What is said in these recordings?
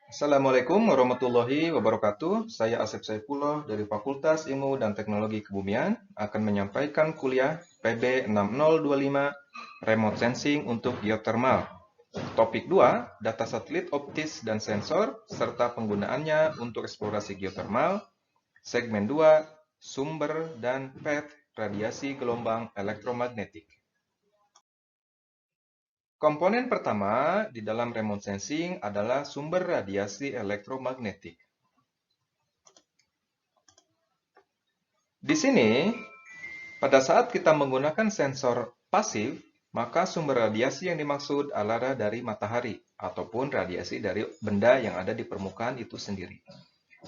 Assalamualaikum warahmatullahi wabarakatuh. Saya Asep Saifullah dari Fakultas Ilmu dan Teknologi Kebumian akan menyampaikan kuliah PB 6025 Remote Sensing untuk Geothermal. Topik 2, data satelit optis dan sensor serta penggunaannya untuk eksplorasi geothermal. Segmen 2, sumber dan path radiasi gelombang elektromagnetik. Komponen pertama di dalam remote sensing adalah sumber radiasi elektromagnetik. Di sini, pada saat kita menggunakan sensor pasif, maka sumber radiasi yang dimaksud adalah dari matahari ataupun radiasi dari benda yang ada di permukaan itu sendiri.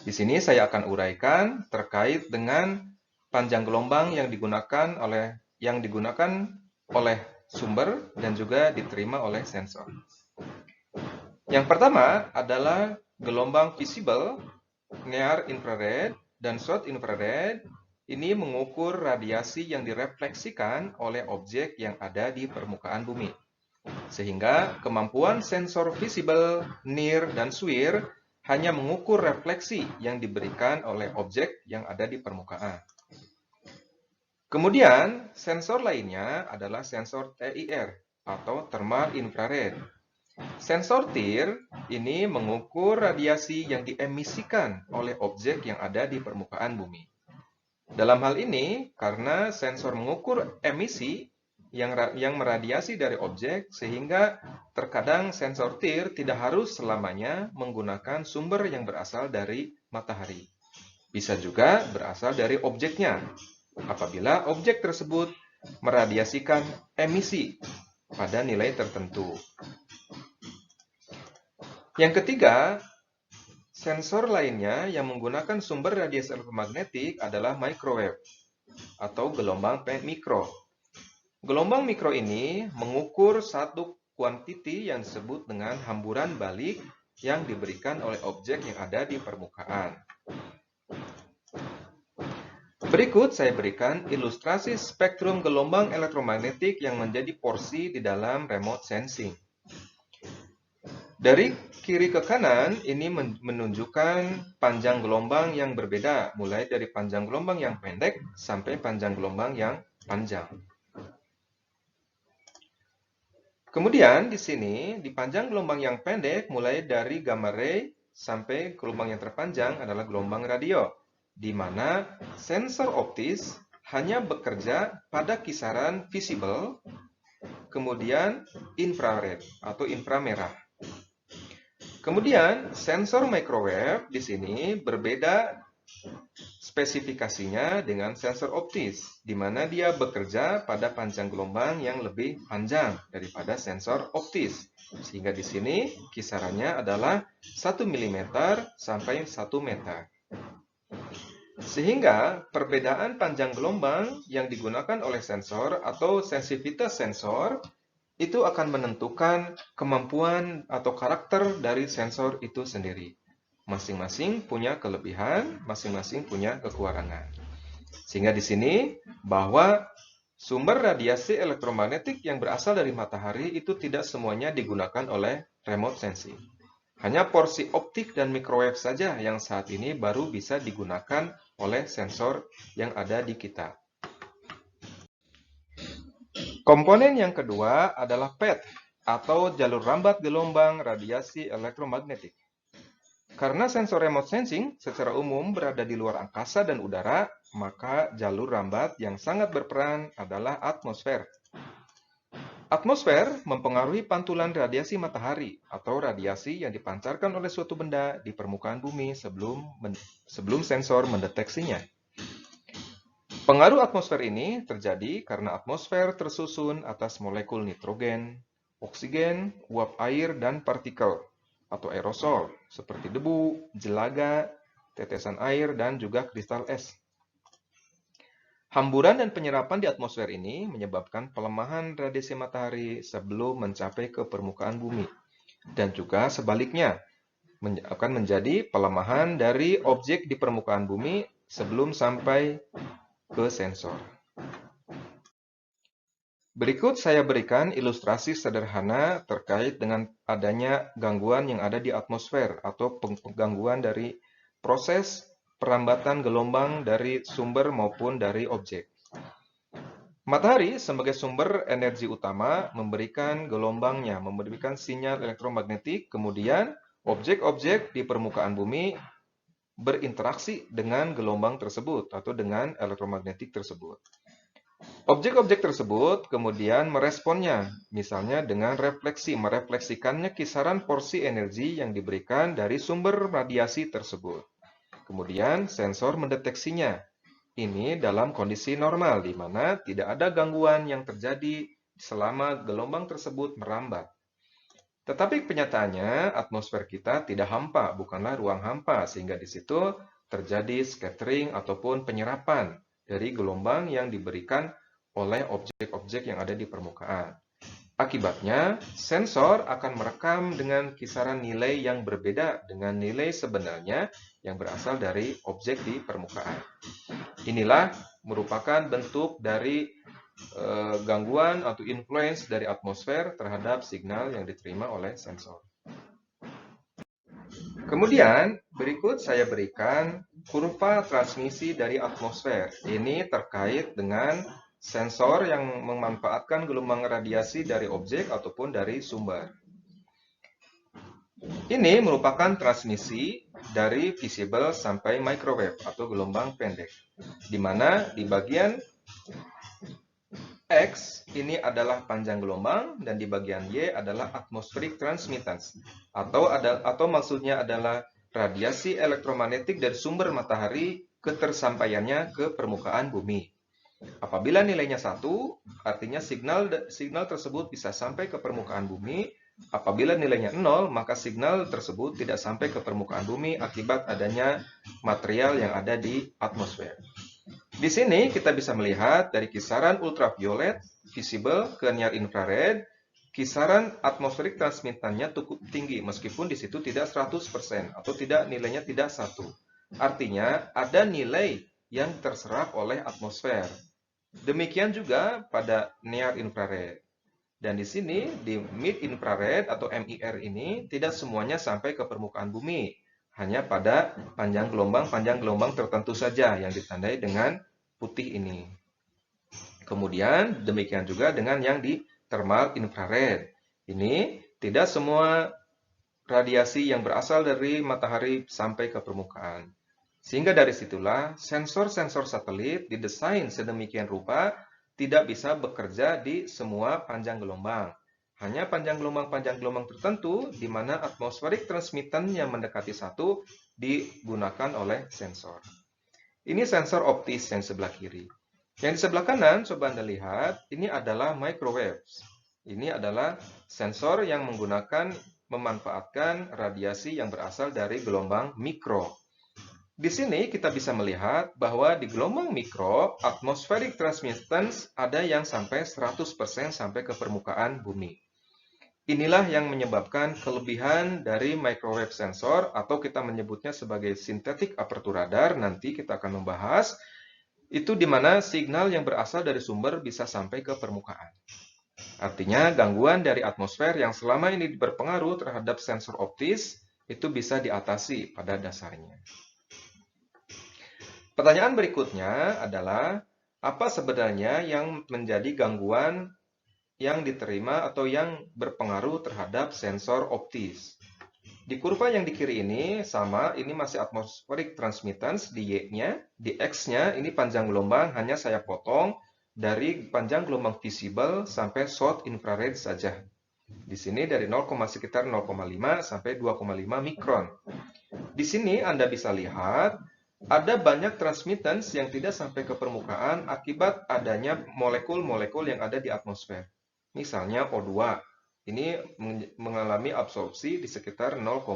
Di sini saya akan uraikan terkait dengan panjang gelombang yang digunakan oleh sumber dan juga diterima oleh sensor. Yang pertama adalah gelombang visible, near infrared, dan short infrared. Ini mengukur radiasi yang direfleksikan oleh objek yang ada di permukaan bumi. Sehingga kemampuan sensor visible, near, dan SWIR hanya mengukur refleksi yang diberikan oleh objek yang ada di permukaan. Kemudian, sensor lainnya adalah sensor TIR atau thermal infrared. Sensor TIR ini mengukur radiasi yang diemisikan oleh objek yang ada di permukaan bumi. Dalam hal ini, karena sensor mengukur emisi yang meradiasi dari objek, sehingga terkadang sensor TIR tidak harus selamanya menggunakan sumber yang berasal dari matahari. Bisa juga berasal dari objeknya, apabila objek tersebut meradiasikan emisi pada nilai tertentu. Yang ketiga, sensor lainnya yang menggunakan sumber radiasi elektromagnetik adalah microwave atau gelombang mikro. Gelombang mikro ini mengukur satu kuantiti yang disebut dengan hamburan balik yang diberikan oleh objek yang ada di permukaan. Berikut saya berikan ilustrasi spektrum gelombang elektromagnetik yang menjadi porsi di dalam remote sensing. Dari kiri ke kanan, ini menunjukkan panjang gelombang yang berbeda, mulai dari panjang gelombang yang pendek sampai panjang gelombang yang panjang. Kemudian di sini, di panjang gelombang yang pendek, mulai dari gamma ray sampai gelombang yang terpanjang adalah gelombang radio, di mana sensor optis hanya bekerja pada kisaran visible, kemudian infrared atau inframerah. Kemudian sensor microwave di sini berbeda spesifikasinya dengan sensor optis, di mana dia bekerja pada panjang gelombang yang lebih panjang daripada sensor optis. Sehingga di sini kisarannya adalah 1 mm sampai 1 meter. Sehingga perbedaan panjang gelombang yang digunakan oleh sensor atau sensitivitas sensor itu akan menentukan kemampuan atau karakter dari sensor itu sendiri. Masing-masing punya kelebihan, masing-masing punya kekurangan. Sehingga di sini bahwa sumber radiasi elektromagnetik yang berasal dari matahari itu tidak semuanya digunakan oleh remote sensing. Hanya porsi optik dan microwave saja yang saat ini baru bisa digunakan oleh sensor yang ada di kita. Komponen yang kedua adalah path atau jalur rambat gelombang radiasi elektromagnetik. Karena sensor remote sensing secara umum berada di luar angkasa dan udara, maka jalur rambat yang sangat berperan adalah atmosfer. Atmosfer mempengaruhi pantulan radiasi matahari atau radiasi yang dipancarkan oleh suatu benda di permukaan bumi sebelum sensor mendeteksinya. Pengaruh atmosfer ini terjadi karena atmosfer tersusun atas molekul nitrogen, oksigen, uap air, dan partikel atau aerosol seperti debu, jelaga, tetesan air, dan juga kristal es. Hamburan dan penyerapan di atmosfer ini menyebabkan pelemahan radiasi matahari sebelum mencapai ke permukaan bumi. Dan juga sebaliknya, akan menjadi pelemahan dari objek di permukaan bumi sebelum sampai ke sensor. Berikut saya berikan ilustrasi sederhana terkait dengan adanya gangguan yang ada di atmosfer atau gangguan dari proses perambatan gelombang dari sumber maupun dari objek. Matahari sebagai sumber energi utama memberikan gelombangnya, memberikan sinyal elektromagnetik, kemudian objek-objek di permukaan bumi berinteraksi dengan gelombang tersebut atau dengan elektromagnetik tersebut. Objek-objek tersebut kemudian meresponnya, misalnya dengan refleksi, merefleksikannya kisaran porsi energi yang diberikan dari sumber radiasi tersebut. Kemudian sensor mendeteksinya. Ini dalam kondisi normal, di mana tidak ada gangguan yang terjadi selama gelombang tersebut merambat. Tetapi kenyataannya, atmosfer kita tidak hampa, bukanlah ruang hampa, sehingga di situ terjadi scattering ataupun penyerapan dari gelombang yang diberikan oleh objek-objek yang ada di permukaan. Akibatnya, sensor akan merekam dengan kisaran nilai yang berbeda dengan nilai sebenarnya yang berasal dari objek di permukaan. Inilah merupakan bentuk dari gangguan atau influence dari atmosfer terhadap signal yang diterima oleh sensor. Kemudian, berikut saya berikan kurva transmisi dari atmosfer. Ini terkait dengan sensor yang memanfaatkan gelombang radiasi dari objek ataupun dari sumber. Ini merupakan transmisi dari visible sampai microwave atau gelombang pendek, di mana di bagian X ini adalah panjang gelombang dan di bagian Y adalah atmospheric transmittance atau maksudnya adalah radiasi elektromagnetik dari sumber matahari ketersampaiannya ke permukaan bumi. Apabila nilainya 1, artinya signal tersebut bisa sampai ke permukaan bumi. Apabila nilainya 0, maka signal tersebut tidak sampai ke permukaan bumi akibat adanya material yang ada di atmosfer. Di sini kita bisa melihat dari kisaran ultraviolet, visible ke near infrared, kisaran atmosferik transmittannya cukup tinggi meskipun di situ tidak 100% atau nilainya tidak 1. Artinya ada nilai yang terserap oleh atmosfer. Demikian juga pada near infrared. Dan di sini di mid infrared atau MIR ini tidak semuanya sampai ke permukaan bumi. Hanya pada panjang gelombang tertentu saja yang ditandai dengan putih ini. Kemudian demikian juga dengan yang di thermal infrared. Ini tidak semua radiasi yang berasal dari matahari sampai ke permukaan. Sehingga dari situlah sensor-sensor satelit didesain sedemikian rupa tidak bisa bekerja di semua panjang gelombang. Hanya panjang gelombang tertentu di mana atmospheric transmittance yang mendekati 1 digunakan oleh sensor. Ini sensor optis yang sebelah kiri. Yang di sebelah kanan, coba Anda lihat, ini adalah microwaves. Ini adalah sensor yang memanfaatkan radiasi yang berasal dari gelombang mikro. Di sini kita bisa melihat bahwa di gelombang mikro, atmospheric transmittance ada yang sampai 100% sampai ke permukaan bumi. Inilah yang menyebabkan kelebihan dari microwave sensor atau kita menyebutnya sebagai synthetic aperture radar. Nanti kita akan membahas itu di mana signal yang berasal dari sumber bisa sampai ke permukaan. Artinya gangguan dari atmosfer yang selama ini berpengaruh terhadap sensor optis itu bisa diatasi pada dasarnya. Pertanyaan berikutnya adalah apa sebenarnya yang menjadi gangguan yang diterima atau yang berpengaruh terhadap sensor optis. Di kurva yang di kiri ini sama, ini masih atmospheric transmittance di Y-nya, di X-nya ini panjang gelombang hanya saya potong dari panjang gelombang visible sampai short infrared saja. Di sini dari sekitar 0,5 sampai 2,5 mikron. Di sini Anda bisa lihat ada banyak transmittance yang tidak sampai ke permukaan akibat adanya molekul-molekul yang ada di atmosfer. Misalnya O2, ini mengalami absorpsi di sekitar 0,6.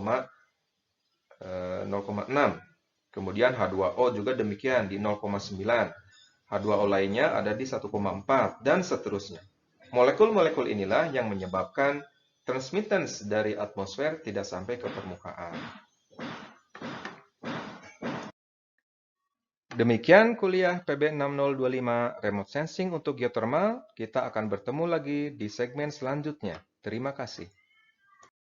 Kemudian H2O juga demikian di 0,9. H2O lainnya ada di 1,4 dan seterusnya. Molekul-molekul inilah yang menyebabkan transmittance dari atmosfer tidak sampai ke permukaan. Demikian kuliah PB6025 Remote Sensing untuk geothermal. Kita akan bertemu lagi di segmen selanjutnya. Terima kasih.